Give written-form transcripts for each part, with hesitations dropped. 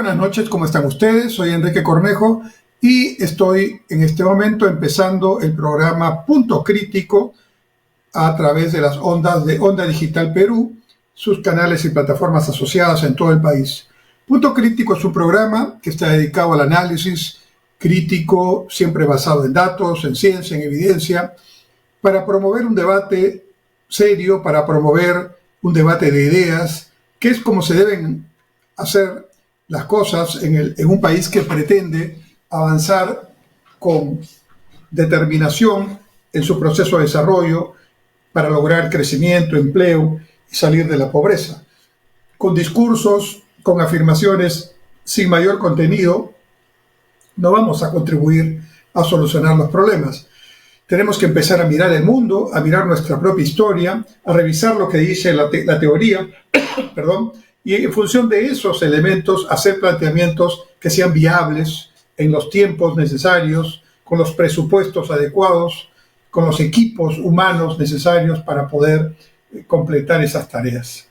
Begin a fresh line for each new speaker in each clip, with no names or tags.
buenas noches, ¿cómo están ustedes? Soy Enrique Cornejo y estoy en este momento empezando el programa Punto Crítico a través de las ondas de Onda Digital Perú, sus canales y plataformas asociadas en todo el país. Punto Crítico es un programa que está dedicado al análisis crítico, siempre basado en datos, en ciencia, en evidencia, para promover un debate serio, para promover un debate de ideas, que es como se deben hacer las cosas en un país que pretende avanzar con determinación en su proceso de desarrollo para lograr crecimiento, empleo y salir de la pobreza. Con discursos, con afirmaciones sin mayor contenido, no vamos a contribuir a solucionar los problemas. Tenemos que empezar a mirar el mundo, a mirar nuestra propia historia, a revisar lo que dice la teoría, y en función de esos elementos hacer planteamientos que sean viables en los tiempos necesarios, con los presupuestos adecuados, con los equipos humanos necesarios para poder completar esas tareas.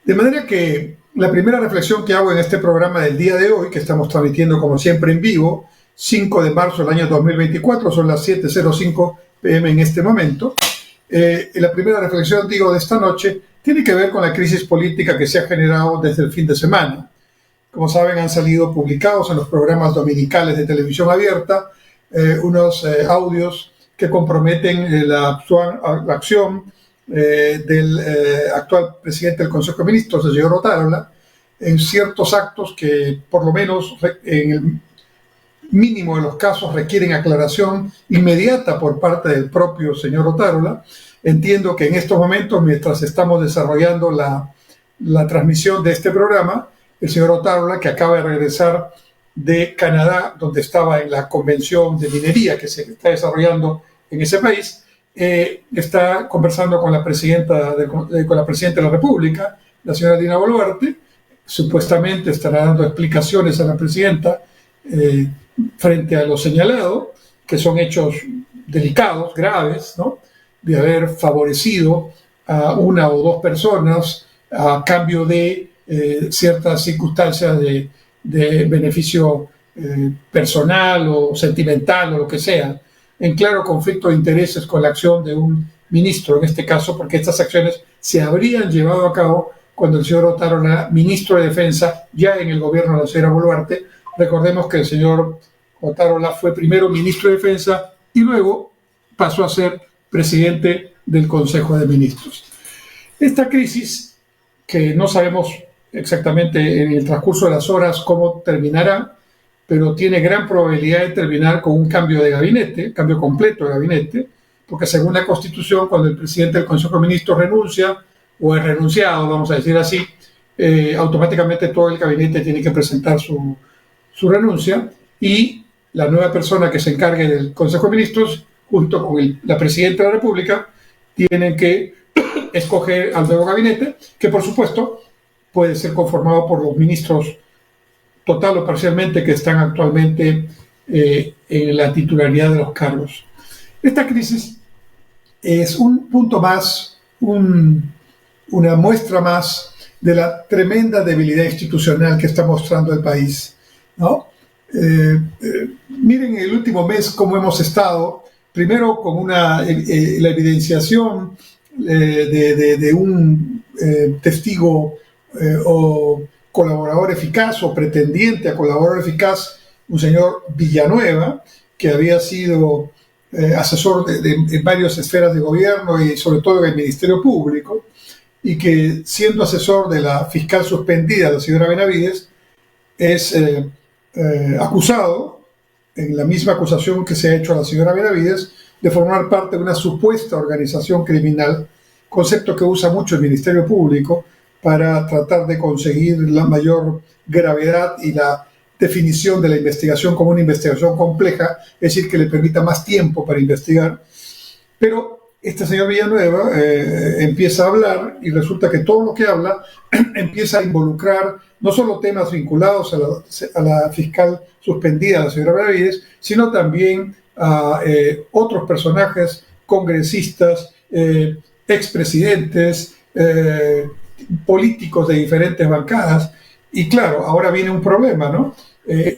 De manera que la primera reflexión que hago en este programa del día de hoy, que estamos transmitiendo como siempre en vivo, 5 de marzo del año 2024, son las 7:05 p.m. en este momento. La primera reflexión, de esta noche, tiene que ver con la crisis política que se ha generado desde el fin de semana. Como saben, han salido publicados en los programas dominicales de televisión abierta unos audios que comprometen la acción del actual presidente del Consejo de Ministros, el señor Otárola, en ciertos actos que, por lo menos en el mínimo de los casos, requieren aclaración inmediata por parte del propio señor Otárola. Entiendo que en estos momentos, mientras estamos desarrollando la transmisión de este programa, el señor Otárola, que acaba de regresar de Canadá, donde estaba en la convención de minería que se está desarrollando en ese país, está conversando con la presidenta de la República, la señora Dina Boluarte. Supuestamente estará dando explicaciones a la presidenta frente a lo señalado, que son hechos delicados, graves, ¿no?, de haber favorecido a una o dos personas a cambio de ciertas circunstancias de beneficio personal o sentimental o lo que sea, en claro conflicto de intereses con la acción de un ministro, en este caso, porque estas acciones se habrían llevado a cabo cuando el señor Otárola era ministro de Defensa, ya en el gobierno de la señora Boluarte. Recordemos que el señor Otárola fue primero ministro de Defensa y luego pasó a ser presidente del Consejo de Ministros. Esta crisis, que no sabemos exactamente en el transcurso de las horas cómo terminará, pero tiene gran probabilidad de terminar con un cambio de gabinete, cambio completo de gabinete, porque según la Constitución, cuando el presidente del Consejo de Ministros renuncia, o es renunciado, vamos a decir así, automáticamente todo el gabinete tiene que presentar su renuncia, y la nueva persona que se encargue del Consejo de Ministros, junto con la presidenta de la República, tienen que escoger al nuevo gabinete, que por supuesto puede ser conformado por los ministros total o parcialmente que están actualmente en la titularidad de los cargos. Esta crisis es un punto más, una muestra más de la tremenda debilidad institucional que está mostrando el país, ¿no? Miren el último mes cómo hemos estado, primero con la evidenciación de un testigo o colaborador eficaz o pretendiente a colaborador eficaz, un señor Villanueva, que había sido asesor de varias esferas de gobierno y sobre todo en el Ministerio Público, y que, siendo asesor de la fiscal suspendida, la señora Benavides, es acusado, en la misma acusación que se ha hecho a la señora Benavides, de formar parte de una supuesta organización criminal, concepto que usa mucho el Ministerio Público para tratar de conseguir la mayor gravedad y la definición de la investigación como una investigación compleja, es decir, que le permita más tiempo para investigar. Pero este señor Villanueva empieza a hablar, y resulta que todo lo que habla empieza a involucrar no solo temas vinculados a la fiscal suspendida, la señora Benavides, sino también a otros personajes, congresistas, expresidentes, políticos de diferentes bancadas, Y claro, ahora viene un problema, ¿no?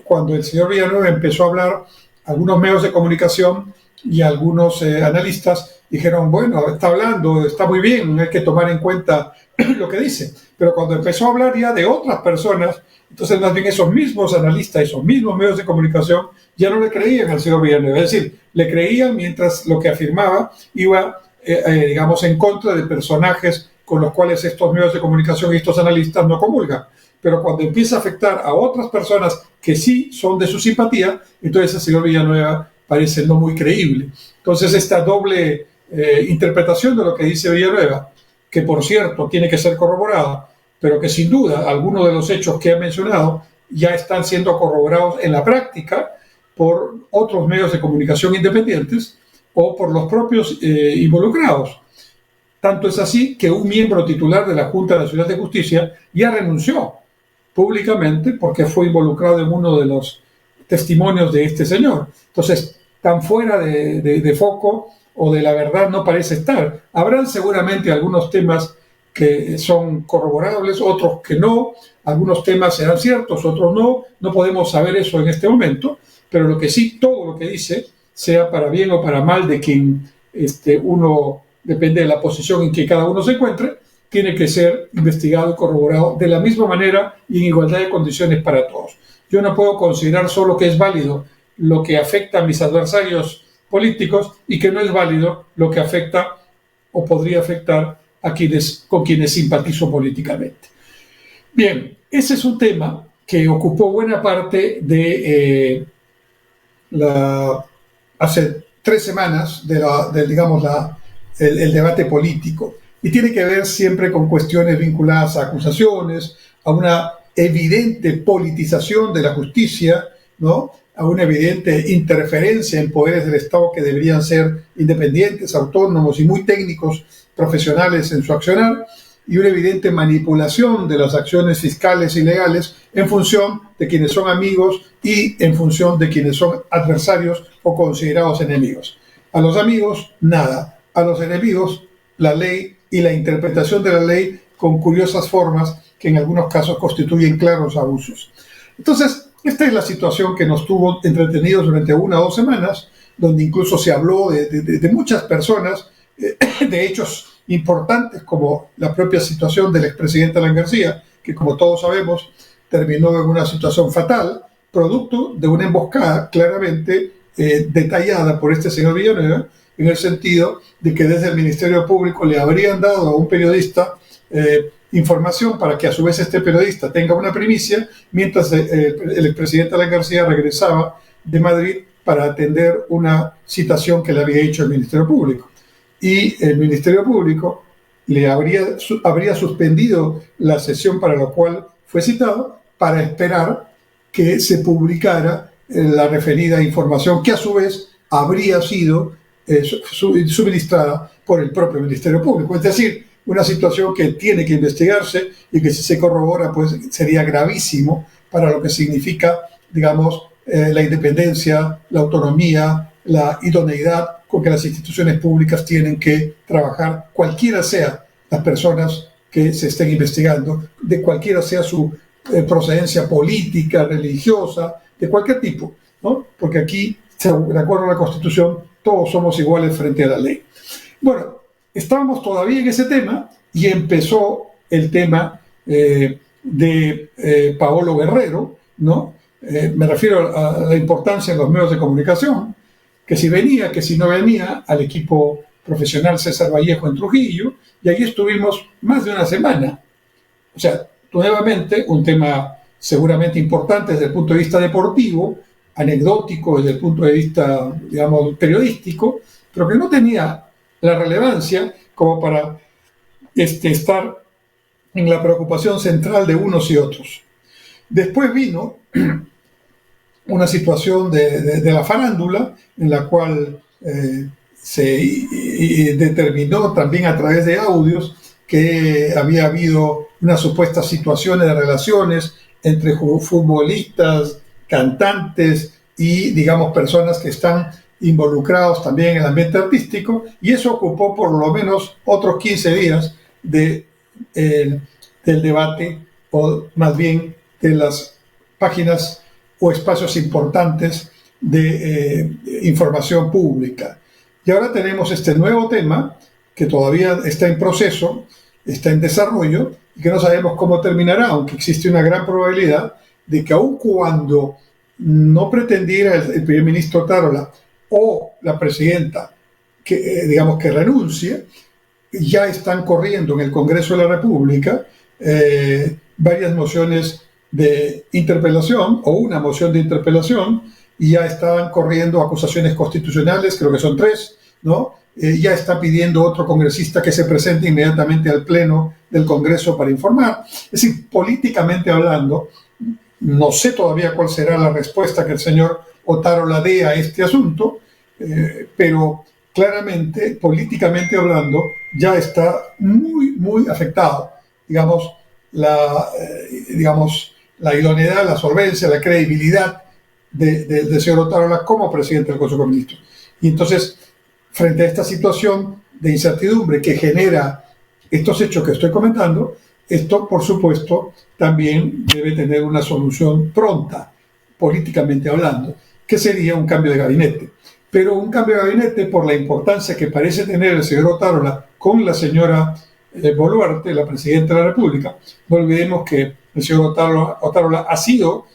Cuando el señor Villanueva empezó a hablar, algunos medios de comunicación y algunos analistas dijeron, bueno, está hablando, está muy bien, hay que tomar en cuenta lo que dice. Pero cuando empezó a hablar ya de otras personas, entonces más bien esos mismos analistas, esos mismos medios de comunicación ya no le creían al señor Villanueva. Es decir, le creían mientras lo que afirmaba iba, digamos, en contra de personajes con los cuales estos medios de comunicación y estos analistas no comulgan. Pero cuando empieza a afectar a otras personas que sí son de su simpatía, entonces el señor Villanueva parece no muy creíble. Entonces esta doble interpretación de lo que dice Villanueva, que por cierto tiene que ser corroborada, pero que sin duda algunos de los hechos que he mencionado ya están siendo corroborados en la práctica por otros medios de comunicación independientes o por los propios involucrados. Tanto es así que un miembro titular de la Junta Nacional de Justicia ya renunció públicamente porque fue involucrado en uno de los testimonios de este señor. Entonces, tan fuera de foco o de la verdad no parece estar. Habrán seguramente algunos temas que son corroborables, otros que no, algunos temas serán ciertos, otros no, no podemos saber eso en este momento, pero lo que sí, todo lo que dice, sea para bien o para mal de quien uno, depende de la posición en que cada uno se encuentre, tiene que ser investigado y corroborado de la misma manera y en igualdad de condiciones para todos. Yo no puedo considerar solo que es válido lo que afecta a mis adversarios políticos y que no es válido lo que afecta o podría afectar a con quienes simpatizo políticamente. Bien, ese es un tema que ocupó buena parte de hace 3 semanas el debate político, y tiene que ver siempre con cuestiones vinculadas a acusaciones, a una evidente politización de la justicia, ¿no? A una evidente interferencia en poderes del Estado que deberían ser independientes, autónomos y muy técnicos, profesionales en su accionar, y una evidente manipulación de las acciones fiscales y legales en función de quienes son amigos y en función de quienes son adversarios o considerados enemigos. A los amigos, nada. A los enemigos, la ley y la interpretación de la ley con curiosas formas que en algunos casos constituyen claros abusos. Entonces, esta es la situación que nos tuvo entretenidos durante 1 o 2 semanas, donde incluso se habló de muchas personas, de hechos importantes como la propia situación del expresidente Alan García, que como todos sabemos terminó en una situación fatal, producto de una emboscada claramente detallada por este señor Villanueva, en el sentido de que desde el Ministerio Público le habrían dado a un periodista información para que a su vez este periodista tenga una primicia, mientras el expresidente Alan García regresaba de Madrid para atender una citación que le había hecho el Ministerio Público. Y el Ministerio Público le habría suspendido la sesión para la cual fue citado para esperar que se publicara la referida información, que a su vez habría sido suministrada por el propio Ministerio Público. Es decir, una situación que tiene que investigarse y que si se corrobora pues sería gravísimo para lo que significa, digamos, la independencia, la autonomía, la idoneidad con que las instituciones públicas tienen que trabajar, cualquiera sea las personas que se estén investigando, de cualquiera sea su procedencia política, religiosa, de cualquier tipo, ¿no? Porque aquí, de acuerdo a la Constitución, todos somos iguales frente a la ley. Bueno, estábamos todavía en ese tema y empezó el tema de Paolo Guerrero, ¿no? Me refiero a la importancia en los medios de comunicación, que si venía, que si no venía, al equipo profesional César Vallejo en Trujillo, y allí estuvimos más de 1 semana. O sea, nuevamente un tema seguramente importante desde el punto de vista deportivo, anecdótico desde el punto de vista, digamos, periodístico, pero que no tenía la relevancia como para estar en la preocupación central de unos y otros. Después vino una situación de la farándula en la cual se determinó también a través de audios que había habido unas supuestas situaciones de relaciones entre futbolistas, cantantes y, digamos, personas que están involucrados también en el ambiente artístico, y eso ocupó por lo menos otros 15 días del debate, o más bien de las páginas o espacios importantes de información pública. Y ahora tenemos este nuevo tema que todavía está en proceso, está en desarrollo y que no sabemos cómo terminará, aunque existe una gran probabilidad de que aun cuando no pretendiera el primer ministro Otárola o la presidenta que, digamos, que renuncie, ya están corriendo en el Congreso de la República varias mociones de interpelación o una moción de interpelación, y ya están corriendo acusaciones constitucionales, creo que son 3, ¿no? Ya está pidiendo otro congresista que se presente inmediatamente al Pleno del Congreso para informar. Es decir, políticamente hablando, no sé todavía cuál será la respuesta que el señor Otárola dé a este asunto, pero claramente, políticamente hablando, ya está muy, muy afectado, digamos, la idoneidad, la solvencia, la credibilidad del señor Otárola como presidente del Consejo de Ministros. Y entonces, frente a esta situación de incertidumbre que genera estos hechos que estoy comentando, esto, por supuesto, también debe tener una solución pronta, políticamente hablando, que sería un cambio de gabinete. Pero un cambio de gabinete, por la importancia que parece tener el señor Otárola con la señora Boluarte, la presidenta de la República, no olvidemos que el señor Otárola ha sido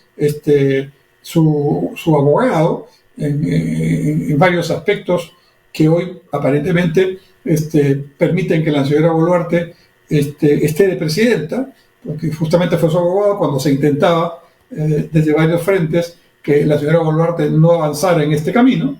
su abogado en varios aspectos que hoy aparentemente permiten que la señora Boluarte esté de presidenta, porque justamente fue su abogado cuando se intentaba desde varios frentes que la señora Boluarte no avanzara en este camino.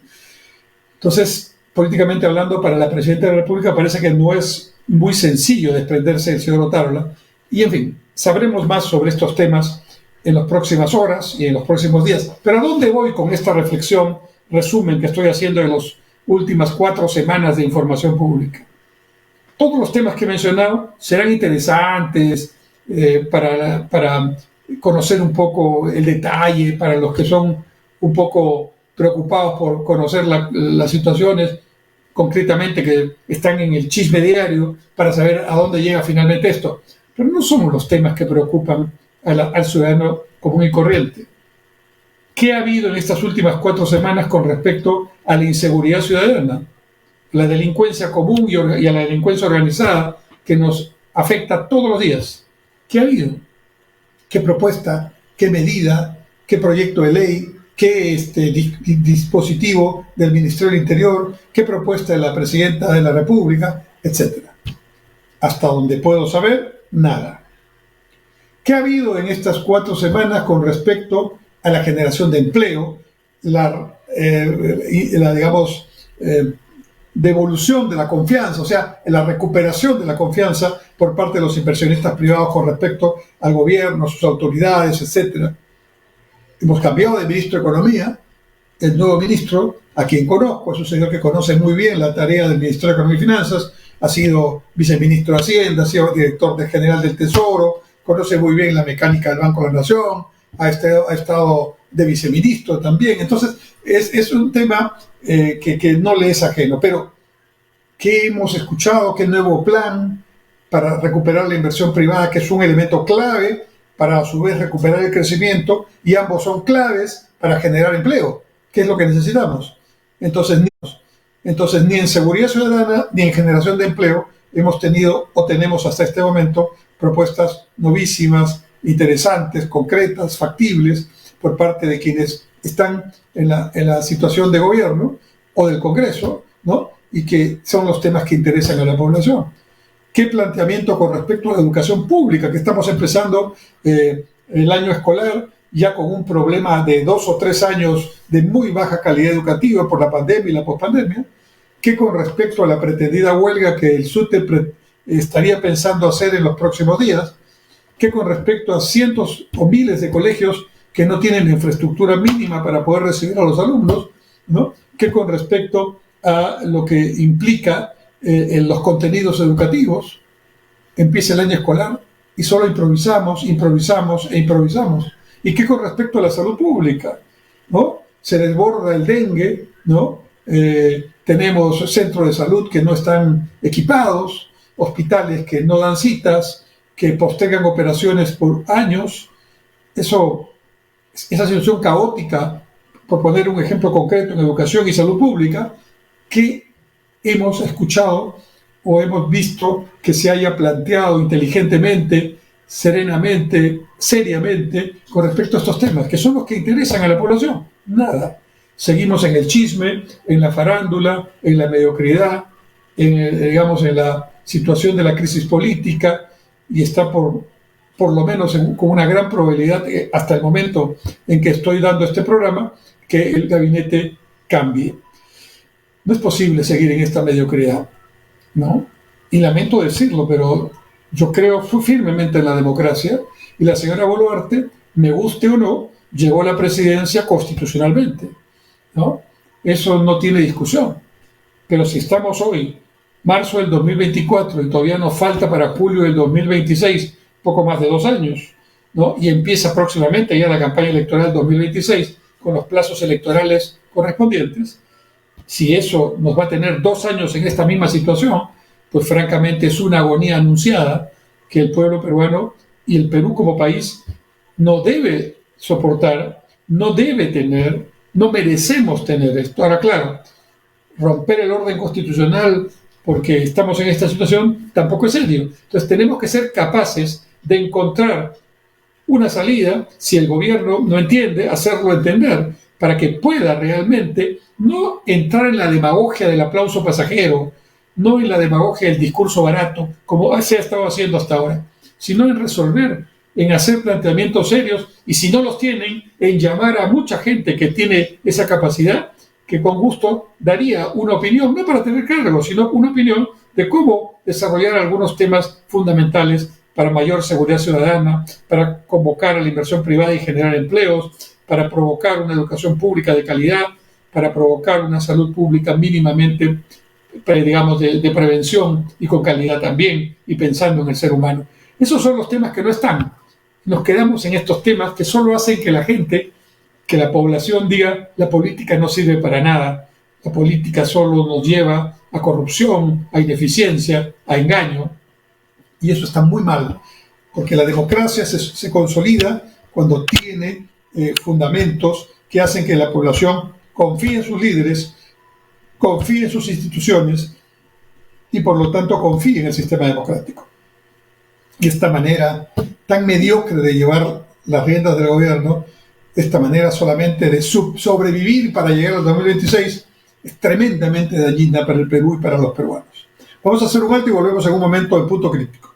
Entonces, políticamente hablando, para la presidenta de la República parece que no es muy sencillo desprenderse del señor Otárola. Y, en fin, sabremos más sobre estos temas en las próximas horas y en los próximos días. Pero ¿a dónde voy con esta reflexión, resumen que estoy haciendo en las últimas 4 semanas de información pública? Todos los temas que he mencionado serán interesantes para conocer un poco el detalle, para los que son un poco preocupados por conocer las situaciones concretamente que están en el chisme diario para saber a dónde llega finalmente esto. Pero no son los temas que preocupan al ciudadano común y corriente. ¿Qué ha habido en estas últimas 4 semanas con respecto a la inseguridad ciudadana, la delincuencia común y a la delincuencia organizada que nos afecta todos los días? ¿Qué ha habido? ¿Qué propuesta? ¿Qué medida? ¿Qué proyecto de ley? ¿Qué dispositivo del Ministerio del Interior? ¿Qué propuesta de la Presidenta de la República? Etcétera. Hasta donde puedo saber, nada. ¿Qué ha habido en estas 4 semanas con respecto a la generación de empleo, la devolución de la confianza, o sea, la recuperación de la confianza por parte de los inversionistas privados con respecto al gobierno, sus autoridades, etcétera? Hemos cambiado de ministro de Economía. El nuevo ministro, a quien conozco, es un señor que conoce muy bien la tarea del Ministerio de Economía y Finanzas, ha sido viceministro de Hacienda, ha sido director general del Tesoro, conoce muy bien la mecánica del Banco de la Nación, ha estado de viceministro también. Entonces, es un tema que no le es ajeno. Pero, ¿qué hemos escuchado? ¿Qué nuevo plan para recuperar la inversión privada, que es un elemento clave para a su vez recuperar el crecimiento, y ambos son claves para generar empleo, que es lo que necesitamos? Entonces, ni en seguridad ciudadana ni en generación de empleo hemos tenido o tenemos hasta este momento propuestas novísimas, interesantes, concretas, factibles, por parte de quienes están en la situación de gobierno o del Congreso, ¿no? Y que son los temas que interesan a la población. ¿Qué planteamiento con respecto a la educación pública, que estamos empezando el año escolar ya con un problema de 2 o 3 años de muy baja calidad educativa por la pandemia y la pospandemia? ¿Qué con respecto a la pretendida huelga que el SUTE estaría pensando hacer en los próximos días? ¿Qué con respecto a cientos o miles de colegios que no tienen infraestructura mínima para poder recibir a los alumnos, ¿no? ¿Qué con respecto a lo que implica en los contenidos educativos? Empieza el año escolar y solo improvisamos. ¿Y qué con respecto a la salud pública? ¿No? Se desborda el dengue, ¿no? Tenemos centros de salud que no están equipados, hospitales que no dan citas, que postergan operaciones por años, esa situación caótica, por poner un ejemplo concreto en educación y salud pública, que hemos escuchado o hemos visto que se haya planteado inteligentemente, serenamente, seriamente, con respecto a estos temas, que son los que interesan a la población. Nada. Seguimos en el chisme, en la farándula, en la mediocridad, en la situación de la crisis política, y está por lo menos con una gran probabilidad, hasta el momento en que estoy dando este programa, que el gabinete cambie. No es posible seguir en esta mediocridad, ¿no? Y lamento decirlo, pero yo creo firmemente en la democracia, y la señora Boluarte, me guste o no, llegó a la presidencia constitucionalmente, ¿no? Eso no tiene discusión. Pero si estamos hoy, marzo del 2024, y todavía nos falta para julio del 2026, poco más de 2 años, ¿no? Y empieza próximamente ya la campaña electoral 2026, con los plazos electorales correspondientes. Si eso nos va a tener 2 años en esta misma situación, pues francamente es una agonía anunciada que el pueblo peruano y el Perú como país no debe soportar, no debe tener, no merecemos tener esto. Ahora, claro, romper el orden constitucional porque estamos en esta situación tampoco es serio. Entonces tenemos que ser capaces de encontrar una salida, si el gobierno no entiende, hacerlo entender, para que pueda realmente no entrar en la demagogia del aplauso pasajero, no en la demagogia del discurso barato, como se ha estado haciendo hasta ahora, sino en resolver, en hacer planteamientos serios, y si no los tienen, en llamar a mucha gente que tiene esa capacidad, que con gusto daría una opinión, no para tener cargo, sino una opinión de cómo desarrollar algunos temas fundamentales para mayor seguridad ciudadana, para convocar a la inversión privada y generar empleos, para provocar una educación pública de calidad, para provocar una salud pública mínimamente, digamos, de prevención y con calidad también, y pensando en el ser humano. Esos son los temas que no están. Nos quedamos en estos temas que solo hacen que la gente, que la población diga, la política no sirve para nada, la política solo nos lleva a corrupción, a ineficiencia, a engaño, y eso está muy mal, porque la democracia se consolida cuando tiene fundamentos que hacen que la población confíe en sus líderes, confíe en sus instituciones y por lo tanto confíe en el sistema democrático. Y esta manera tan mediocre de llevar las riendas del gobierno, esta manera solamente de sobrevivir para llegar al 2026, es tremendamente dañina para el Perú y para los peruanos. Vamos a hacer un alto y volvemos en un momento de punto crítico.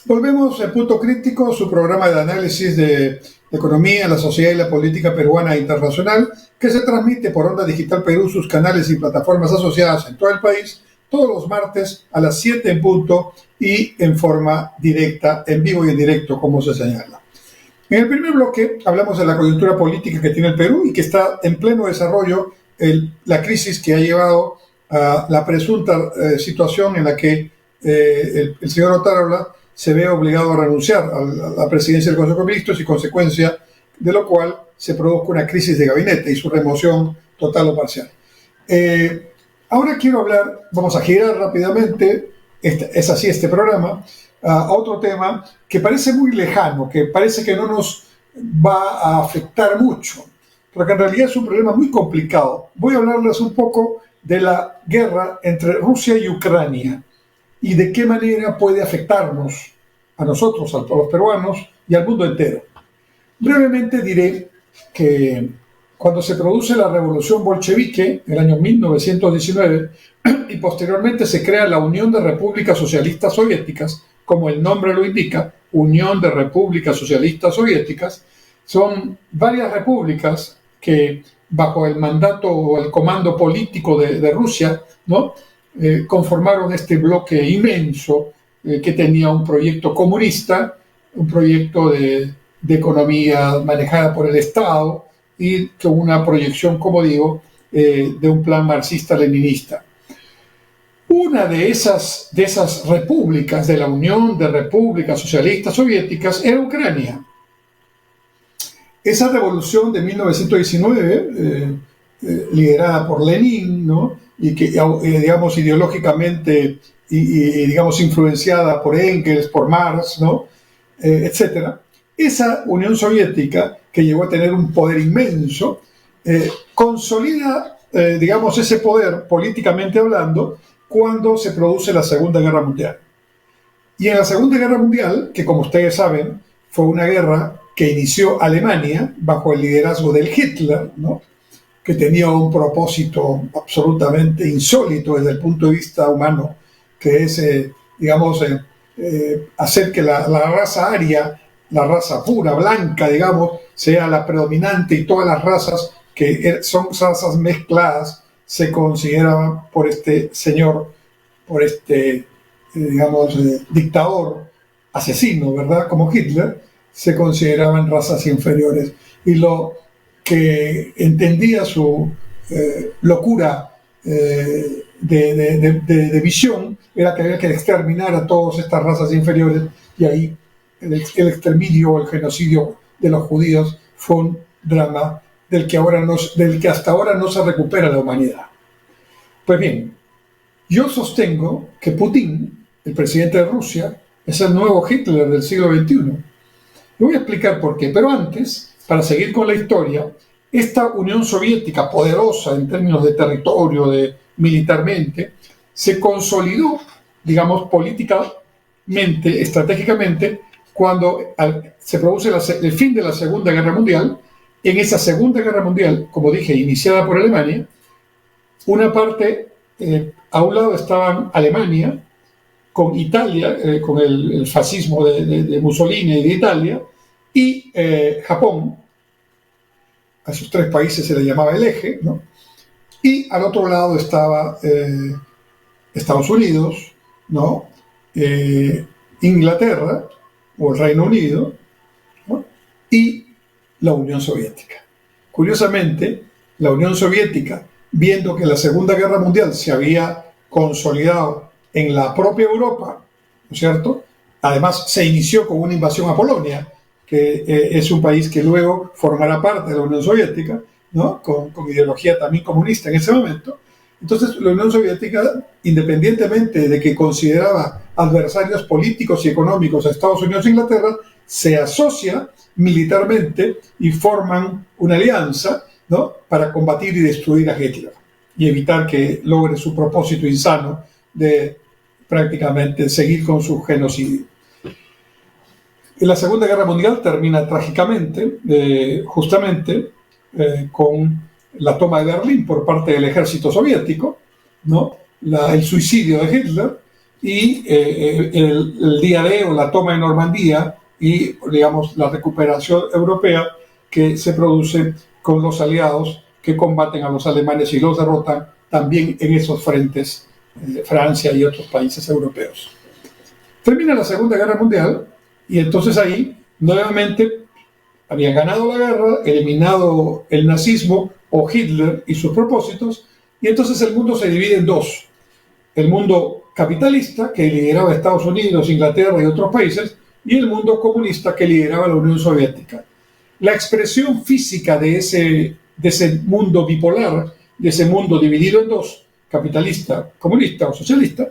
Volvemos al Punto Crítico, su programa de análisis de la economía, la sociedad y la política peruana e internacional, que se transmite por Onda Digital Perú, sus canales y plataformas asociadas en todo el país, todos los martes a las 7 en punto y en forma directa, en vivo y en directo, como se señala. En el primer bloque hablamos de la coyuntura política que tiene el Perú y que está en pleno desarrollo la crisis que ha llevado a la presunta situación en la que el señor Otárola se ve obligado a renunciar a la presidencia del Consejo de Ministros y consecuencia de lo cual se produjo una crisis de gabinete y su remoción total o parcial. Ahora quiero hablar, vamos a girar rápidamente, es así este programa, a otro tema que parece muy lejano, que parece que no nos va a afectar mucho, pero que en realidad es un problema muy complicado. Voy a hablarles un poco de la guerra entre Rusia y Ucrania. y de qué manera puede afectarnos a nosotros, a los peruanos y al mundo entero. Brevemente diré que cuando se produce la revolución bolchevique en el año 1919 y posteriormente se crea la Unión de Repúblicas Socialistas Soviéticas, como el nombre lo indica, Unión de Repúblicas Socialistas Soviéticas, son varias repúblicas que bajo el mandato o el comando político de Rusia, ¿no? Conformaron este bloque inmenso que tenía un proyecto comunista, un proyecto de economía manejada por el Estado y con una proyección, como digo, de un plan marxista-leninista. Una de esas repúblicas de la Unión de Repúblicas Socialistas Soviéticas era Ucrania. Esa revolución de 1919, liderada por Lenin, ¿no? Y que, digamos, ideológicamente digamos, influenciada por Engels, por Marx, ¿no? Etcétera. Esa Unión Soviética, que llegó a tener un poder inmenso, consolida, digamos, ese poder políticamente hablando cuando se produce la Segunda Guerra Mundial. Y en la Segunda Guerra Mundial, que como ustedes saben, fue una guerra que inició Alemania bajo el liderazgo del Hitler, ¿no? Que tenía un propósito absolutamente insólito desde el punto de vista humano, que es, digamos, hacer que la raza aria, la raza pura, blanca, digamos, sea la predominante y todas las razas que son razas mezcladas se consideraban por este señor, por este, digamos, dictador, asesino, ¿verdad? Como Hitler, se consideraban razas inferiores. Y lo que entendía su locura de visión era que había que exterminar a todas estas razas inferiores, y ahí el exterminio o el genocidio de los judíos fue un drama del que hasta ahora no se recupera la humanidad. Pues bien, yo sostengo que Putin, el presidente de Rusia, es el nuevo Hitler del siglo XXI. Le voy a explicar por qué, pero antes, para seguir con la historia, esta Unión Soviética, poderosa en términos de territorio, militarmente, se consolidó, digamos, políticamente, estratégicamente, cuando se produce el fin de la Segunda Guerra Mundial. En esa Segunda Guerra Mundial, como dije, iniciada por Alemania, una parte, a un lado estaban Alemania, con Italia, con el fascismo de Mussolini y de Italia, y Japón. A esos tres países se les llamaba el eje, ¿no? Y al otro lado estaba Estados Unidos, ¿no? Inglaterra, o el Reino Unido, ¿no? Y la Unión Soviética. Curiosamente, la Unión Soviética, viendo que la Segunda Guerra Mundial se había consolidado en la propia Europa, ¿no es cierto? Además, se inició con una invasión a Polonia, que es un país que luego formará parte de la Unión Soviética, ¿no? Con ideología también comunista en ese momento. Entonces, la Unión Soviética, independientemente de que consideraba adversarios políticos y económicos a Estados Unidos e Inglaterra, se asocia militarmente y forman una alianza, ¿no? Para combatir y destruir a Hitler y evitar que logre su propósito insano de prácticamente seguir con su genocidio. La Segunda Guerra Mundial termina trágicamente, justamente con la toma de Berlín por parte del ejército soviético, ¿no? El suicidio de Hitler y el día D o la toma de Normandía y, digamos, la recuperación europea que se produce con los aliados que combaten a los alemanes y los derrotan también en esos frentes, Francia y otros países europeos. Termina la Segunda Guerra Mundial y entonces ahí nuevamente habían ganado la guerra, eliminado el nazismo o Hitler y sus propósitos, y entonces el mundo se divide en dos. El mundo capitalista, que lideraba Estados Unidos, Inglaterra y otros países, y el mundo comunista, que lideraba la Unión Soviética. La expresión física de ese mundo bipolar, de ese mundo dividido en dos, capitalista, comunista o socialista,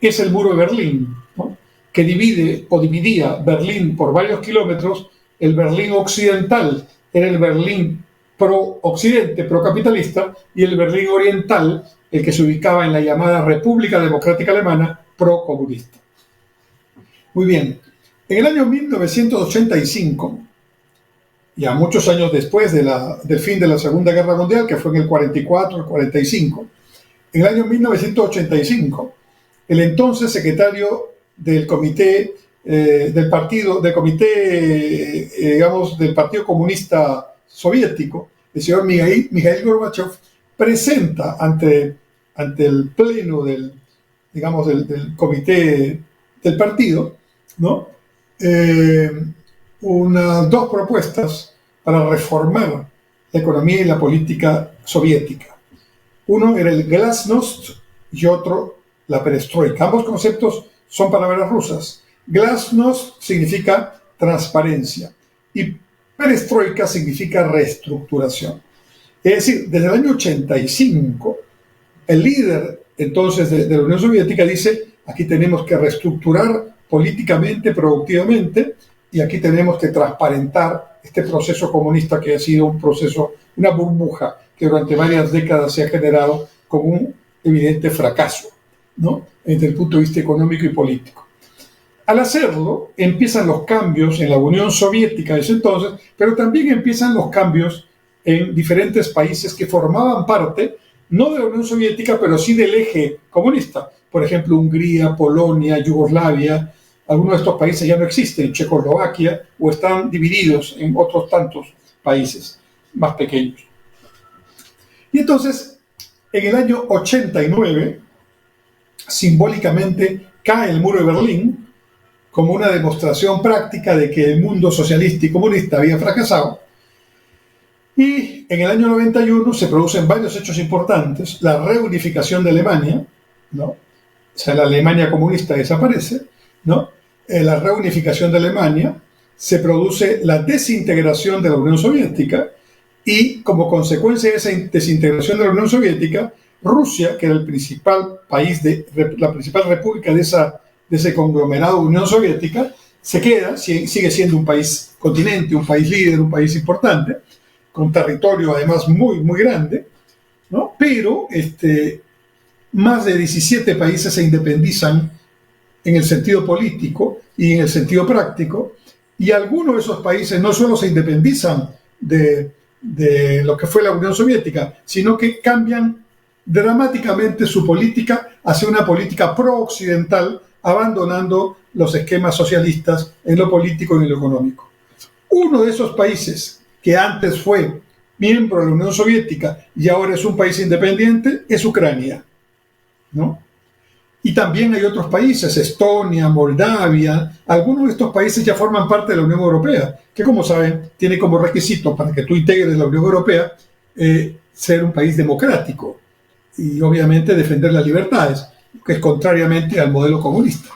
es el muro de Berlín, ¿no? Que dividía Berlín por varios kilómetros. El Berlín occidental era el Berlín pro-occidente, pro-capitalista, y el Berlín oriental, el que se ubicaba en la llamada República Democrática Alemana, pro-comunista. Muy bien, en el año 1985, ya muchos años después del fin de la Segunda Guerra Mundial, que fue en el 44, el 45, en el año 1985, el entonces secretario del comité del Partido Comunista Soviético, el señor Mikhail Gorbachev, presenta ante el pleno del comité del partido, ¿no? Unas dos propuestas para reformar la economía y la política soviética. Uno era el glasnost y otro la perestroika. Ambos conceptos son palabras rusas. Glasnost significa transparencia y perestroika significa reestructuración. Es decir, desde el año 85, el líder entonces de la Unión Soviética dice: aquí tenemos que reestructurar políticamente, productivamente, y aquí tenemos que transparentar este proceso comunista que ha sido un proceso, una burbuja que durante varias décadas se ha generado con un evidente fracaso, ¿no?, desde el punto de vista económico y político. Al hacerlo, empiezan los cambios en la Unión Soviética de ese entonces, pero también empiezan los cambios en diferentes países que formaban parte, no de la Unión Soviética, pero sí del eje comunista. Por ejemplo, Hungría, Polonia, Yugoslavia. Algunos de estos países ya no existen, Checoslovaquia, o están divididos en otros tantos países más pequeños. Y entonces, en el año 89, simbólicamente cae el muro de Berlín como una demostración práctica de que el mundo socialista y comunista había fracasado. Y en el año 91 se producen varios hechos importantes: la reunificación de Alemania, ¿no? O sea, la Alemania comunista desaparece, ¿no? La reunificación de Alemania, se produce la desintegración de la Unión Soviética, y como consecuencia de esa desintegración de la Unión Soviética, Rusia, que era el principal país, la principal república de ese conglomerado Unión Soviética, sigue siendo un país continente, un país líder, un país importante, con territorio además muy, muy grande, ¿no? Pero más de 17 países se independizan en el sentido político y en el sentido práctico, y algunos de esos países no solo se independizan de lo que fue la Unión Soviética, sino que cambian dramáticamente su política hacia una política pro-occidental, abandonando los esquemas socialistas en lo político y en lo económico. Uno de esos países que antes fue miembro de la Unión Soviética y ahora es un país independiente es Ucrania, ¿no? Y también hay otros países, Estonia, Moldavia. Algunos de estos países ya forman parte de la Unión Europea, que, como saben, tiene como requisito para que tú integres la Unión Europea ser un país democrático y obviamente defender las libertades, que es contrariamente al modelo comunista.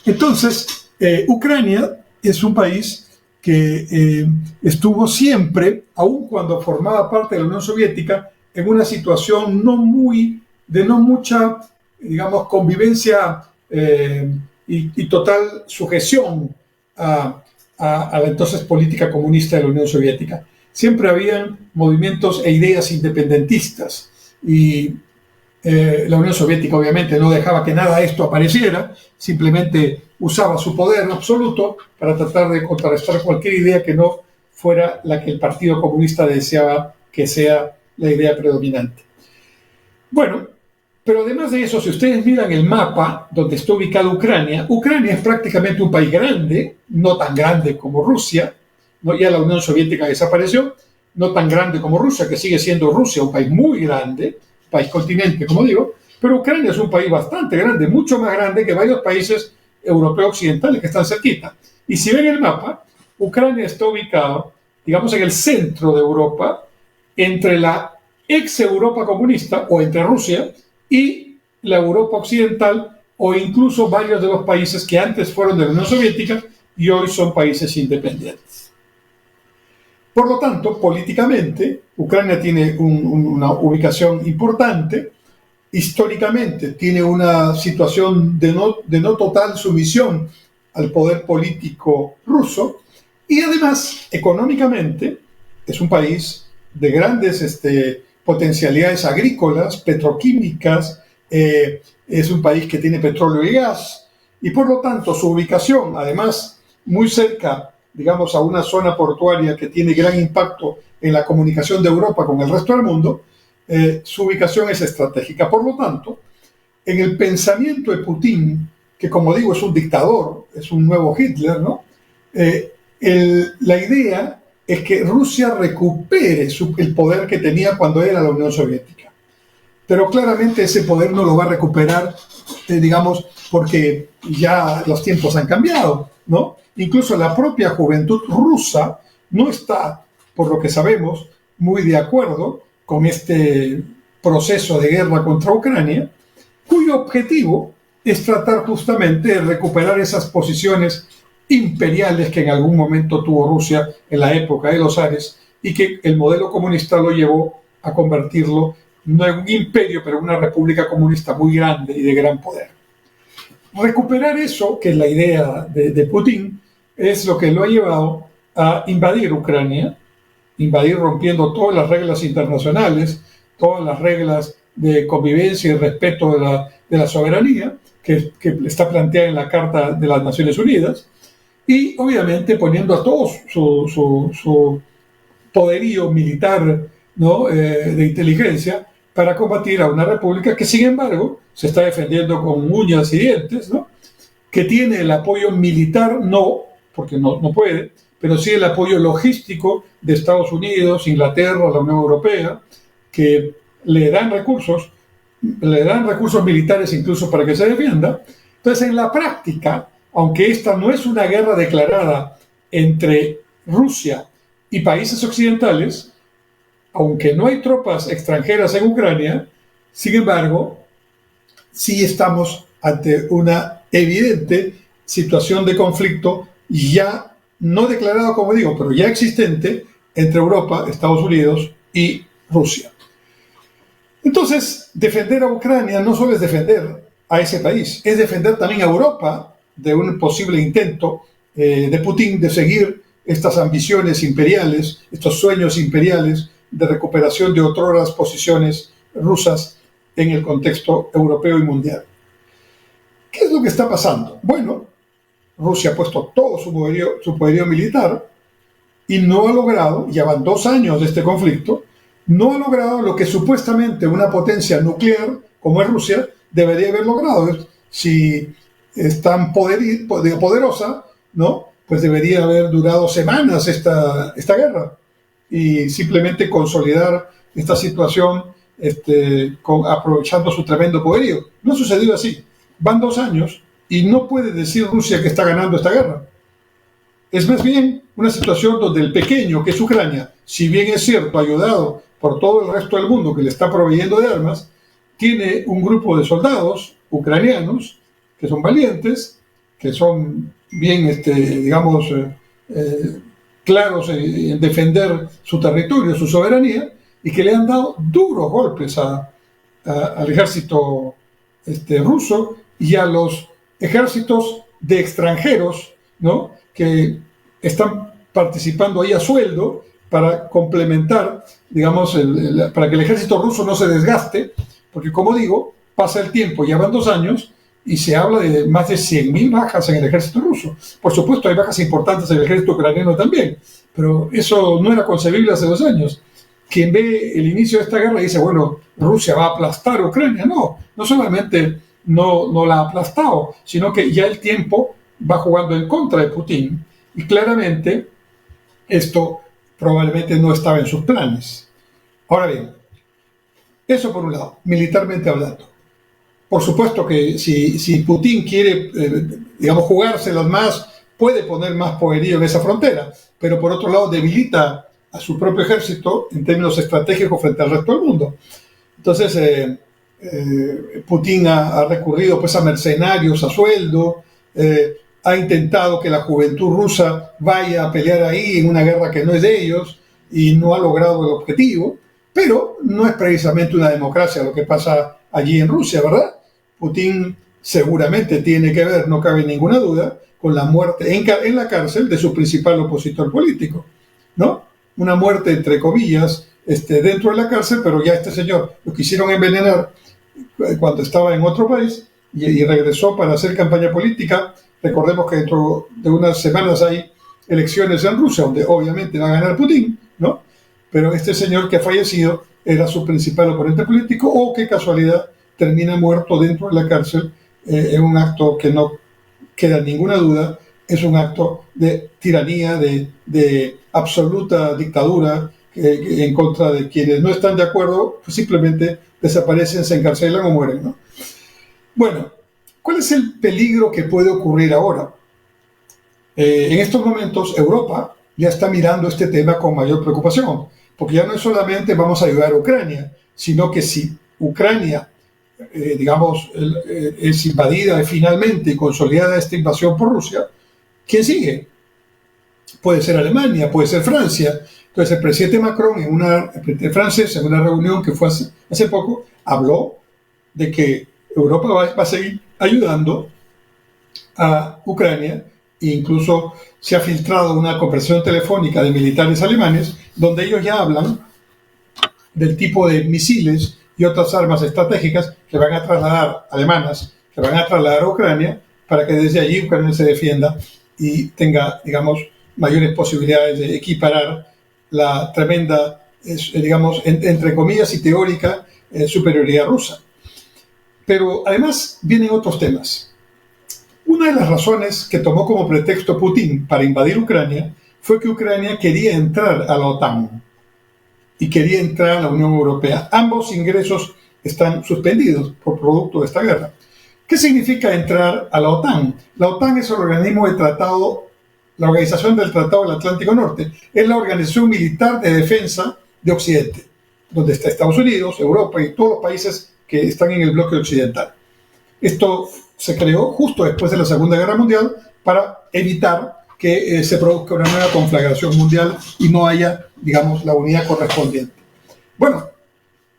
Entonces, Ucrania es un país que estuvo siempre, aun cuando formaba parte de la Unión Soviética, en una situación de no mucha, digamos, convivencia y total sujeción a la entonces política comunista de la Unión Soviética. Siempre habían movimientos e ideas independentistas, y la Unión Soviética obviamente no dejaba que nada de esto apareciera, simplemente usaba su poder absoluto para tratar de contrarrestar cualquier idea que no fuera la que el Partido Comunista deseaba que sea la idea predominante. Bueno, pero además de eso, si ustedes miran el mapa donde está ubicada Ucrania, Ucrania es prácticamente un país grande, no tan grande como Rusia, ¿no? Ya la Unión Soviética desapareció, no tan grande como Rusia, que sigue siendo Rusia un país muy grande, país continente, como digo, pero Ucrania es un país bastante grande, mucho más grande que varios países europeos occidentales que están cerquita. Y si ven el mapa, Ucrania está ubicado, digamos, en el centro de Europa, entre la ex-Europa comunista, o entre Rusia, y la Europa occidental, o incluso varios de los países que antes fueron de la Unión Soviética y hoy son países independientes. Por lo tanto, políticamente, Ucrania tiene una ubicación importante. Históricamente tiene una situación de no total sumisión al poder político ruso, y además, económicamente, es un país de grandes potencialidades agrícolas, petroquímicas, es un país que tiene petróleo y gas, y por lo tanto su ubicación, además muy cerca, digamos, a una zona portuaria que tiene gran impacto en la comunicación de Europa con el resto del mundo, su ubicación es estratégica. Por lo tanto, en el pensamiento de Putin, que como digo es un dictador, es un nuevo Hitler, ¿no? La idea es que Rusia recupere el poder que tenía cuando era la Unión Soviética. Pero claramente ese poder no lo va a recuperar, digamos, porque ya los tiempos han cambiado, ¿no? Incluso la propia juventud rusa no está, por lo que sabemos, muy de acuerdo con este proceso de guerra contra Ucrania, cuyo objetivo es tratar justamente de recuperar esas posiciones imperiales que en algún momento tuvo Rusia en la época de los zares y que el modelo comunista lo llevó a convertirlo no en un imperio, pero en una república comunista muy grande y de gran poder. Recuperar eso, que es la idea de Putin, es lo que lo ha llevado a invadir Ucrania, invadir rompiendo todas las reglas internacionales, todas las reglas de convivencia y respeto de la soberanía que está planteada en la Carta de las Naciones Unidas, y obviamente poniendo a todos su poderío militar, ¿no? De inteligencia para combatir a una república que sin embargo se está defendiendo con uñas y dientes, ¿no? Que tiene el apoyo militar, no, porque no puede, pero sí el apoyo logístico de Estados Unidos, Inglaterra, la Unión Europea, que le dan recursos militares incluso para que se defienda. Entonces, en la práctica, aunque esta no es una guerra declarada entre Rusia y países occidentales, aunque no hay tropas extranjeras en Ucrania, sin embargo, sí estamos ante una evidente situación de conflicto ya no declarado, como digo, pero ya existente entre Europa, Estados Unidos y Rusia. Entonces, defender a Ucrania no solo es defender a ese país, es defender también a Europa de un posible intento de Putin de seguir estas ambiciones imperiales, estos sueños imperiales de recuperación de otroras posiciones rusas en el contexto europeo y mundial. ¿Qué es lo que está pasando? Bueno, Rusia ha puesto todo su poderío militar y no ha logrado, ya van 2 años de este conflicto, no ha logrado lo que supuestamente una potencia nuclear como es Rusia debería haber logrado. Si es tan poderosa, ¿no? Pues debería haber durado semanas esta guerra y simplemente consolidar esta situación aprovechando su tremendo poderío. No ha sucedido así. Van 2 años y no puede decir Rusia que está ganando esta guerra. Es más bien una situación donde el pequeño, que es Ucrania, si bien es cierto, ayudado por todo el resto del mundo que le está proveyendo de armas, tiene un grupo de soldados ucranianos que son valientes, que son bien, digamos, claros en defender su territorio, su soberanía, y que le han dado duros golpes al ejército ruso y a los ejércitos de extranjeros, ¿no? Que están participando ahí a sueldo para complementar, digamos, para que el ejército ruso no se desgaste, porque como digo, pasa el tiempo, ya van 2 años, y se habla de más de 100.000 bajas en el ejército ruso. Por supuesto, hay bajas importantes en el ejército ucraniano también, pero eso no era concebible hace 2 años. Quien ve el inicio de esta guerra dice, bueno, Rusia va a aplastar a Ucrania. No solamente no la ha aplastado, sino que ya el tiempo va jugando en contra de Putin, y claramente esto probablemente no estaba en sus planes. Ahora bien, eso por un lado, militarmente hablando. Por supuesto que si Putin quiere, digamos, jugárselas más, puede poner más poderío en esa frontera, pero por otro lado debilita a su propio ejército en términos estratégicos frente al resto del mundo. Entonces, Putin ha recurrido pues a mercenarios a sueldo, ha intentado que la juventud rusa vaya a pelear ahí en una guerra que no es de ellos y no ha logrado el objetivo, pero no es precisamente una democracia lo que pasa allí en Rusia, ¿verdad? Putin seguramente tiene que ver, no cabe ninguna duda, con la muerte en la cárcel de su principal opositor político, ¿no? Una muerte, entre comillas, dentro de la cárcel, pero ya este señor lo quisieron envenenar cuando estaba en otro país y regresó para hacer campaña política. Recordemos que dentro de unas semanas hay elecciones en Rusia, donde obviamente va a ganar Putin, ¿no? Pero este señor que ha fallecido era su principal oponente político, o qué casualidad termina muerto dentro de la cárcel, en un acto que no queda ninguna duda, es un acto de tiranía, de absoluta dictadura, en contra de quienes no están de acuerdo, pues simplemente desaparecen, se encarcelan o mueren, ¿no? Bueno, ¿cuál es el peligro que puede ocurrir ahora? En estos momentos Europa ya está mirando este tema con mayor preocupación, porque ya no es solamente vamos a ayudar a Ucrania, sino que si Ucrania, digamos, es invadida finalmente y consolidada esta invasión por Rusia, ¿quién sigue? Puede ser Alemania, puede ser Francia. Entonces el presidente Macron, el presidente francés, en una reunión que fue hace poco, habló de que Europa va a seguir ayudando a Ucrania, e incluso se ha filtrado una conversación telefónica de militares alemanes donde ellos ya hablan del tipo de misiles y otras armas estratégicas que van a trasladar, alemanas, que van a trasladar a Ucrania para que desde allí Ucrania se defienda y tenga, digamos, mayores posibilidades de equiparar la tremenda, digamos, entre comillas y teórica, superioridad rusa. Pero además vienen otros temas. Una de las razones que tomó como pretexto Putin para invadir Ucrania fue que Ucrania quería entrar a la OTAN y quería entrar a la Unión Europea. Ambos ingresos están suspendidos por producto de esta guerra. ¿Qué significa entrar a la OTAN? La OTAN es el organismo de tratado, la Organización del Tratado del Atlántico Norte. Es la organización militar de defensa de Occidente, donde está Estados Unidos, Europa y todos los países que están en el bloque occidental. Esto se creó justo después de la Segunda Guerra Mundial para evitar que se produzca una nueva conflagración mundial y no haya, digamos, la unidad correspondiente. Bueno,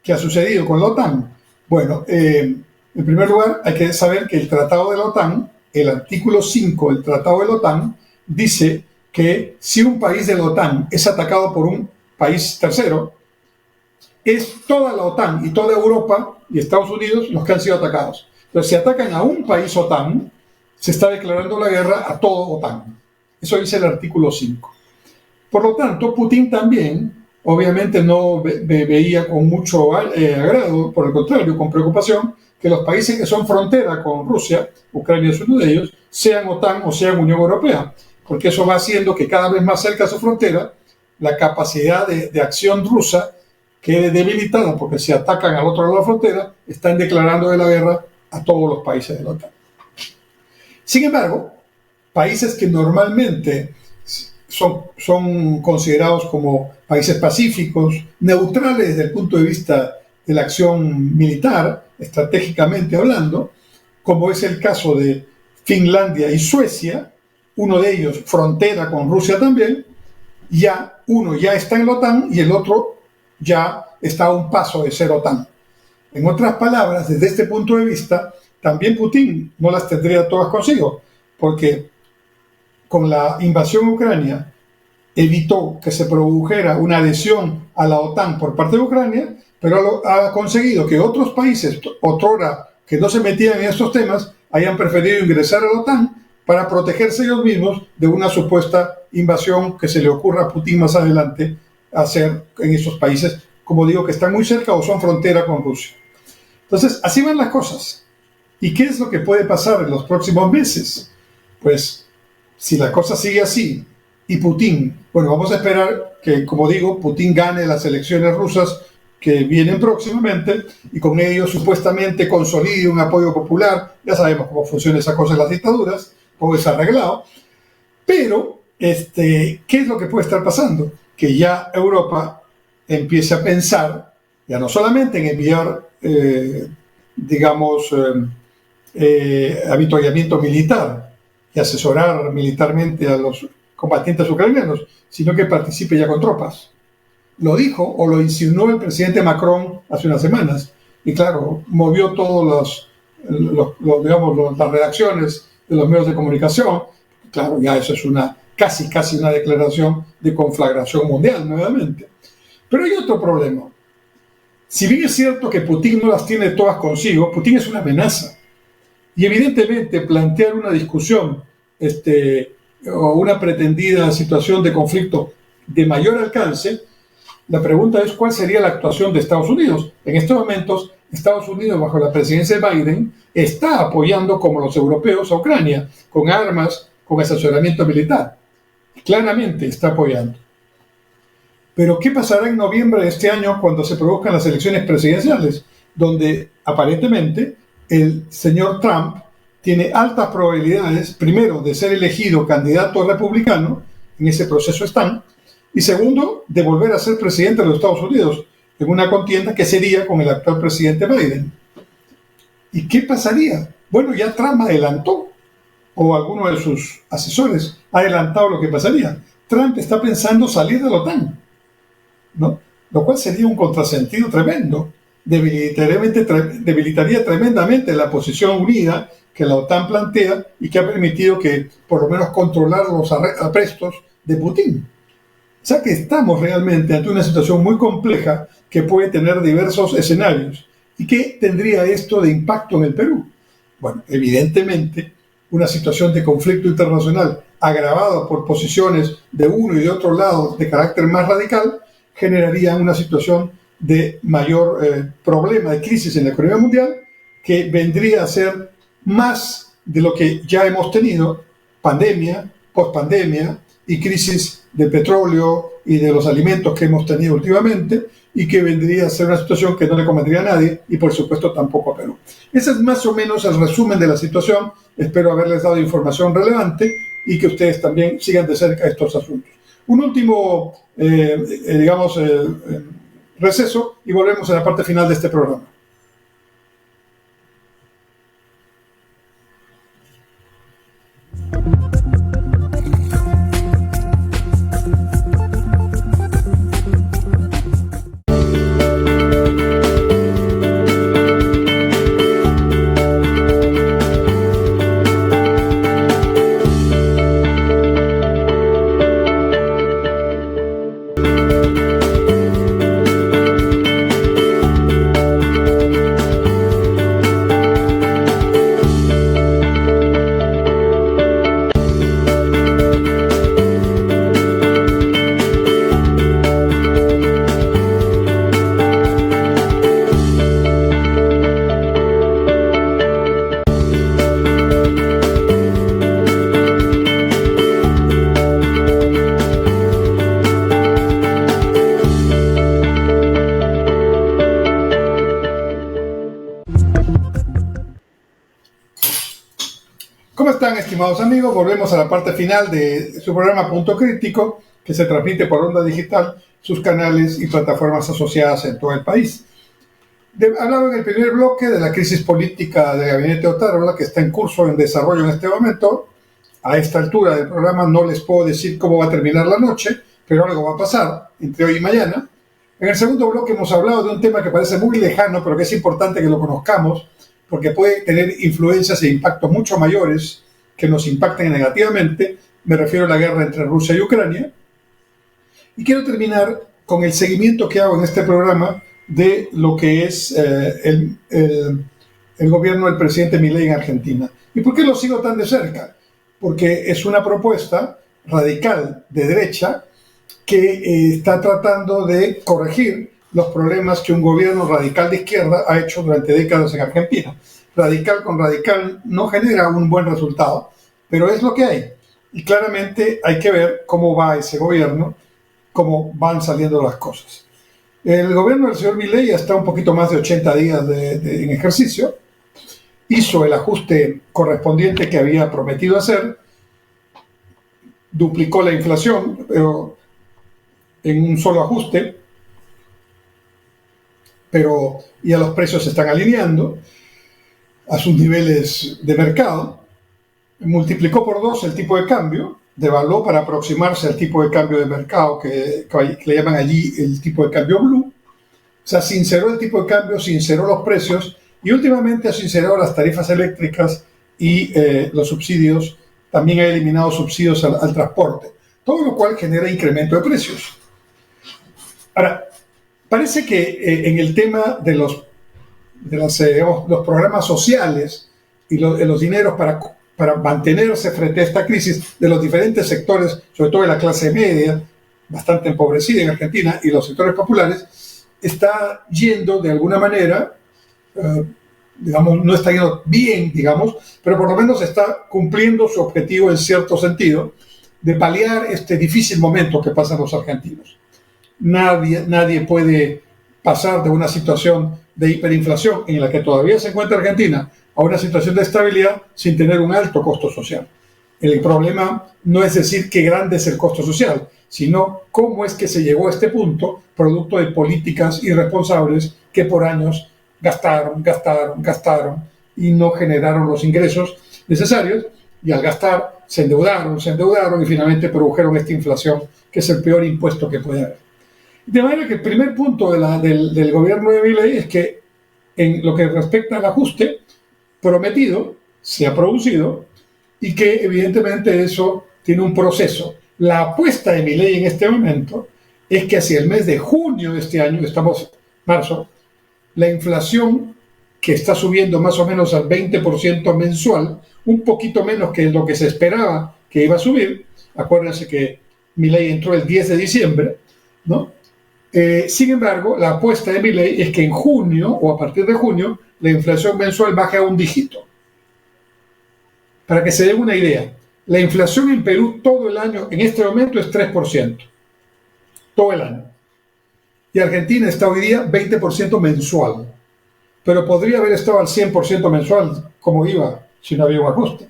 ¿qué ha sucedido con la OTAN? Bueno, en primer lugar hay que saber que el Tratado de la OTAN, el artículo 5 del Tratado de la OTAN, dice que si un país de la OTAN es atacado por un país tercero, es toda la OTAN y toda Europa y Estados Unidos los que han sido atacados. Entonces, si atacan a un país OTAN, se está declarando la guerra a todo OTAN. Eso dice el artículo 5. Por lo tanto, Putin también, obviamente, no veía con mucho agrado, por el contrario, con preocupación, que los países que son frontera con Rusia, Ucrania es uno de ellos, sean OTAN o sean Unión Europea, porque eso va haciendo que cada vez más cerca de su frontera la capacidad de acción rusa quede debilitada, porque si atacan al otro lado de la frontera, están declarando de la guerra a todos los países de la OTAN. Sin embargo, países que normalmente son considerados como países pacíficos, neutrales desde el punto de vista de la acción militar, estratégicamente hablando, como es el caso de Finlandia y Suecia, uno de ellos frontera con Rusia también, uno ya está en la OTAN y el otro ya está a un paso de ser OTAN. En otras palabras, desde este punto de vista, también Putin no las tendría todas consigo, porque con la invasión a Ucrania evitó que se produjera una adhesión a la OTAN por parte de Ucrania, pero ha conseguido que otros países, otrora que no se metían en estos temas, hayan preferido ingresar a la OTAN para protegerse ellos mismos de una supuesta invasión que se le ocurra a Putin más adelante hacer en esos países, como digo, que están muy cerca o son frontera con Rusia. Entonces, así van las cosas. ¿Y qué es lo que puede pasar en los próximos meses? Pues, si la cosa sigue así y Putin, bueno, vamos a esperar que, como digo, Putin gane las elecciones rusas que vienen próximamente y con ello supuestamente consolide un apoyo popular. Ya sabemos cómo funciona esa cosa en las dictaduras, cómo es arreglado. Pero, ¿qué es lo que puede estar pasando? Que ya Europa empiece a pensar, ya no solamente en enviar, avituallamiento militar y asesorar militarmente a los combatientes ucranianos, sino que participe ya con tropas. Lo dijo o lo insinuó el presidente Macron hace unas semanas, y claro, movió todas las redacciones de los medios de comunicación. Claro, ya eso es casi una declaración de conflagración mundial nuevamente. Pero hay otro problema. Si bien es cierto que Putin no las tiene todas consigo, Putin es una amenaza. Y evidentemente plantear una discusión o una pretendida situación de conflicto de mayor alcance, la pregunta es cuál sería la actuación de Estados Unidos. En estos momentos, Estados Unidos, bajo la presidencia de Biden, está apoyando, como los europeos, a Ucrania, con armas, con asesoramiento militar. Claramente está apoyando. Pero ¿qué pasará en noviembre de este año cuando se produzcan las elecciones presidenciales? Donde aparentemente el señor Trump tiene altas probabilidades, primero, de ser elegido candidato republicano, en ese proceso están, y segundo, de volver a ser presidente de los Estados Unidos, en una contienda que sería con el actual presidente Biden. ¿Y qué pasaría? Bueno, ya Trump adelantó, o alguno de sus asesores ha adelantado lo que pasaría. Trump está pensando salir de la OTAN, ¿no? Lo cual sería un contrasentido tremendo. Debilitaría tremendamente la posición unida que la OTAN plantea y que ha permitido que por lo menos controlar los aprestos de Putin. O sea que estamos realmente ante una situación muy compleja que puede tener diversos escenarios. ¿Y qué tendría esto de impacto en el Perú? Bueno, evidentemente una situación de conflicto internacional agravado por posiciones de uno y de otro lado de carácter más radical generaría una situación de mayor problema, de crisis en la economía mundial, que vendría a ser más de lo que ya hemos tenido: pandemia, pospandemia y crisis del petróleo y de los alimentos que hemos tenido últimamente, y que vendría a ser una situación que no le convendría a nadie y por supuesto tampoco a Perú. Ese es más o menos el resumen de la situación. Espero haberles dado información relevante y que ustedes también sigan de cerca estos asuntos. Un último, receso y volvemos a la parte final de este programa. ¿Cómo están, estimados amigos? Volvemos a la parte final de su programa Punto Crítico, que se transmite por Onda Digital, sus canales y plataformas asociadas en todo el país. Hablaba en el primer bloque de la crisis política del gabinete Otárola, que está en curso, en desarrollo en este momento. A esta altura del programa no les puedo decir cómo va a terminar la noche, pero algo va a pasar entre hoy y mañana. En el segundo bloque hemos hablado de un tema que parece muy lejano, pero que es importante que lo conozcamos, porque puede tener influencias e impactos mucho mayores que nos impacten negativamente. Me refiero a la guerra entre Rusia y Ucrania. Y quiero terminar con el seguimiento que hago en este programa de lo que es el gobierno del presidente Milei en Argentina. ¿Y por qué lo sigo tan de cerca? Porque es una propuesta radical de derecha que está tratando de corregir los problemas que un gobierno radical de izquierda ha hecho durante décadas en Argentina. Radical con radical no genera un buen resultado, pero es lo que hay. Y claramente hay que ver cómo va ese gobierno, cómo van saliendo las cosas. El gobierno del señor Milei ya está un poquito más de 80 días en ejercicio. Hizo el ajuste correspondiente que había prometido hacer. Duplicó la inflación, pero en un solo ajuste. Pero ya los precios se están alineando a sus niveles de mercado. Multiplicó por 2 el tipo de cambio, devaluó para aproximarse al tipo de cambio de mercado que le llaman allí el tipo de cambio blue. O sea, sinceró el tipo de cambio, sinceró los precios y últimamente ha sincerado las tarifas eléctricas y los subsidios. También ha eliminado subsidios al transporte, todo lo cual genera incremento de precios. Ahora, Parece que en el tema de los programas sociales y los dineros para mantenerse frente a esta crisis de los diferentes sectores, sobre todo de la clase media, bastante empobrecida en Argentina, y los sectores populares, está yendo de alguna manera, digamos, no está yendo bien, digamos, pero por lo menos está cumpliendo su objetivo en cierto sentido de paliar este difícil momento que pasan los argentinos. Nadie puede pasar de una situación de hiperinflación en la que todavía se encuentra Argentina a una situación de estabilidad sin tener un alto costo social. El problema no es decir qué grande es el costo social, sino cómo es que se llegó a este punto producto de políticas irresponsables que por años gastaron y no generaron los ingresos necesarios, y al gastar se endeudaron y finalmente produjeron esta inflación que es el peor impuesto que puede haber. De manera que el primer punto del gobierno de Milei es que en lo que respecta al ajuste prometido se ha producido y que evidentemente eso tiene un proceso. La apuesta de Milei en este momento es que hacia el mes de junio de este año, estamos en marzo, la inflación, que está subiendo más o menos al 20% mensual, un poquito menos que lo que se esperaba que iba a subir. Acuérdense que Milei entró el 10 de diciembre, ¿no? Sin embargo, la apuesta de Milei es que en junio o a partir de junio la inflación mensual baje a un dígito. Para que se den una idea, la inflación en Perú todo el año en este momento es 3%, todo el año. Y Argentina está hoy día 20% mensual, pero podría haber estado al 100% mensual como iba si no había un ajuste.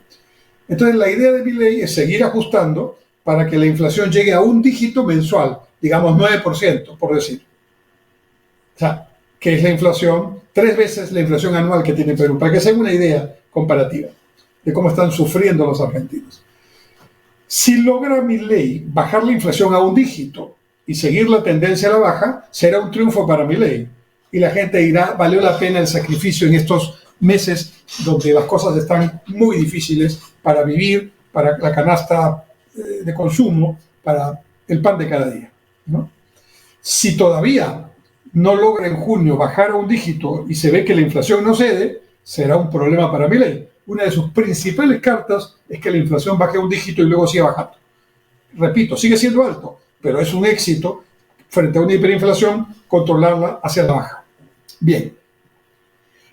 Entonces la idea de Milei es seguir ajustando para que la inflación llegue a un dígito mensual, digamos 9%, por decir. O sea, que es la inflación, 3 veces la inflación anual que tiene Perú, para que se den una idea comparativa de cómo están sufriendo los argentinos. Si logra Milei bajar la inflación a un dígito y seguir la tendencia a la baja, será un triunfo para Milei. Y la gente dirá, valió la pena el sacrificio en estos meses donde las cosas están muy difíciles para vivir, para la canasta de consumo, para el pan de cada día, ¿no? Si todavía no logra en junio bajar a un dígito y se ve que la inflación no cede, será un problema para Milei. Una de sus principales cartas es que la inflación baje a un dígito y luego siga bajando. Repito, sigue siendo alto, pero es un éxito frente a una hiperinflación controlarla hacia la baja. Bien.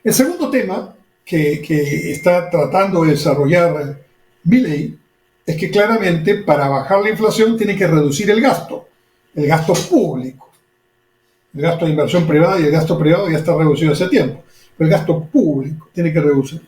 El segundo tema que está tratando de desarrollar Milei es que claramente para bajar la inflación tiene que reducir el gasto público. El gasto de inversión privada y el gasto privado ya está reducido hace tiempo, pero el gasto público tiene que reducirlo.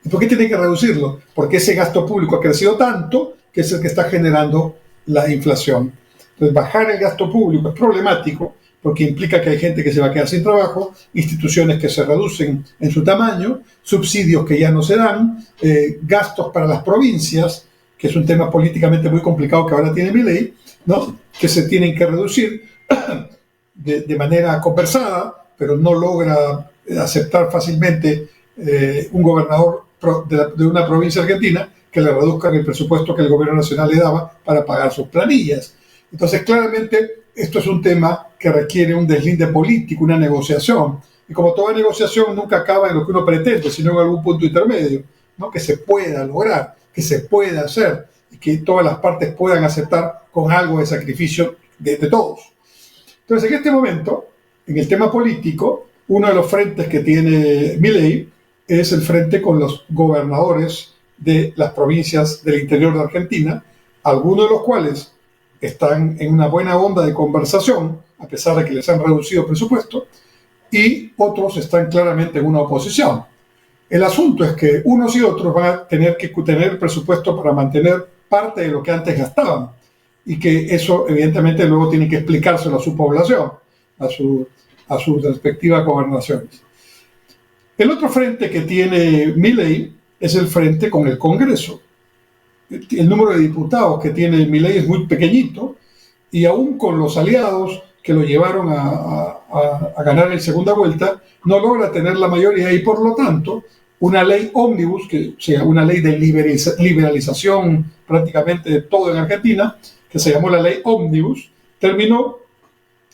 ¿Y por qué tiene que reducirlo? Porque ese gasto público ha crecido tanto que es el que está generando la inflación. Entonces, bajar el gasto público es problemático porque implica que hay gente que se va a quedar sin trabajo, instituciones que se reducen en su tamaño, subsidios que ya no se dan, gastos para las provincias, que es un tema políticamente muy complicado que ahora tiene Milei, ¿no? Que se tienen que reducir de manera conversada, pero no logra aceptar fácilmente un gobernador de una provincia argentina que le reduzcan el presupuesto que el gobierno nacional le daba para pagar sus planillas. Entonces, claramente, esto es un tema que requiere un deslinde político, una negociación. Y como toda negociación nunca acaba en lo que uno pretende, sino en algún punto intermedio, ¿no? Que se pueda lograr, que se pueda hacer y que todas las partes puedan aceptar con algo de sacrificio de todos. Entonces, en este momento, en el tema político, uno de los frentes que tiene Milei es el frente con los gobernadores de las provincias del interior de Argentina, algunos de los cuales están en una buena onda de conversación, a pesar de que les han reducido el presupuesto, y otros están claramente en una oposición. El asunto es que unos y otros van a tener que tener presupuesto para mantener parte de lo que antes gastaban, y que eso evidentemente luego tiene que explicárselo a su población, a sus respectivas gobernaciones. El otro frente que tiene Milei es el frente con el Congreso. El número de diputados que tiene Milei es muy pequeñito y aún con los aliados que lo llevaron a ganar en segunda vuelta, no logra tener la mayoría y por lo tanto una ley ómnibus, que sea una ley de liberalización prácticamente de todo en Argentina, que se llamó la ley ómnibus, terminó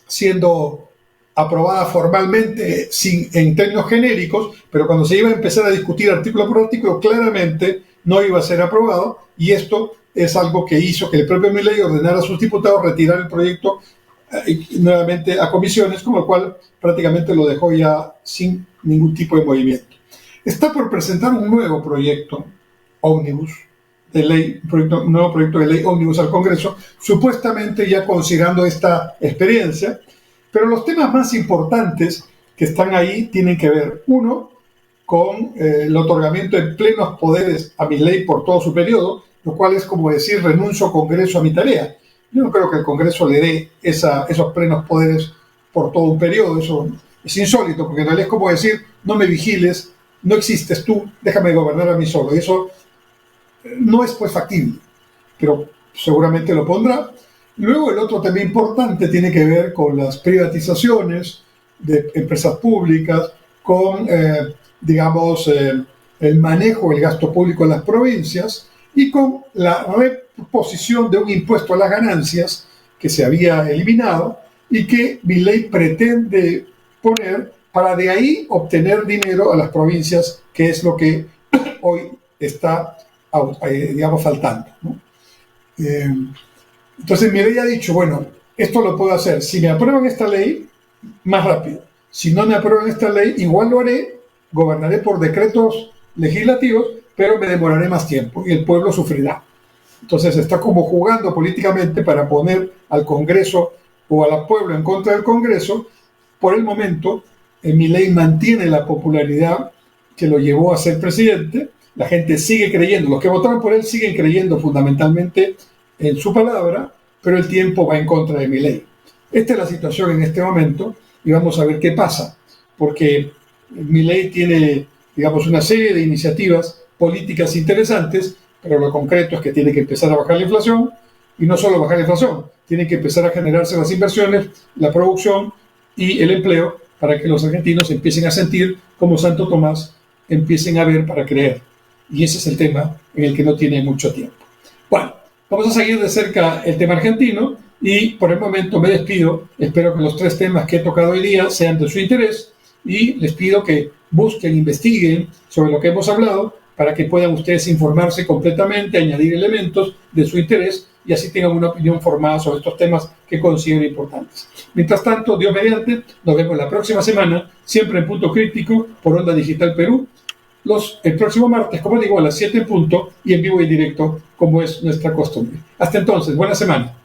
siendo aprobada formalmente en términos genéricos, pero cuando se iba a empezar a discutir artículo por artículo, claramente no iba a ser aprobado, y esto es algo que hizo que el propio Milei ordenara a sus diputados retirar el proyecto nuevamente a comisiones, con lo cual prácticamente lo dejó ya sin ningún tipo de movimiento. Está por presentar un nuevo proyecto ómnibus de ley, un nuevo proyecto de ley ómnibus al Congreso, supuestamente ya considerando esta experiencia, pero los temas más importantes que están ahí tienen que ver, uno, con el otorgamiento de plenos poderes a Milei por todo su periodo, lo cual es como decir renuncio al Congreso a mi tarea. Yo no creo que el Congreso le dé esos plenos poderes por todo un periodo, eso es insólito, porque en realidad es como decir, no me vigiles, no existes tú, déjame gobernar a mí solo, y eso no es pues factible, pero seguramente lo pondrá. Luego el otro tema importante tiene que ver con las privatizaciones de empresas públicas, con, el manejo del gasto público en las provincias y con la reposición de un impuesto a las ganancias que se había eliminado y que Milei pretende poner para de ahí obtener dinero a las provincias, que es lo que hoy está, faltando, ¿no? Entonces Milei ha dicho, bueno, esto lo puedo hacer. Si me aprueban esta ley, más rápido. Si no me aprueban esta ley, igual lo haré, gobernaré por decretos legislativos, pero me demoraré más tiempo y el pueblo sufrirá. Entonces está como jugando políticamente para poner al Congreso o al pueblo en contra del Congreso. Por el momento, Milei mantiene la popularidad que lo llevó a ser presidente. La gente sigue creyendo, los que votaron por él siguen creyendo fundamentalmente en su palabra, pero el tiempo va en contra de Milei. Esta es la situación en este momento y vamos a ver qué pasa, porque Milei tiene, una serie de iniciativas políticas interesantes, pero lo concreto es que tiene que empezar a bajar la inflación, y no solo bajar la inflación, tiene que empezar a generarse las inversiones, la producción y el empleo para que los argentinos empiecen a sentir como Santo Tomás, empiecen a ver para creer. Y ese es el tema en el que no tiene mucho tiempo. Bueno, vamos a seguir de cerca el tema argentino y por el momento me despido. Espero que los 3 temas que he tocado hoy día sean de su interés y les pido que busquen, investiguen sobre lo que hemos hablado para que puedan ustedes informarse completamente, añadir elementos de su interés y así tengan una opinión formada sobre estos temas que considero importantes. Mientras tanto, Dios mediante, nos vemos la próxima semana, siempre en Punto Crítico por Onda Digital Perú, el próximo martes, como digo, a las 7 en punto y en vivo y directo, como es nuestra costumbre. Hasta entonces, buena semana.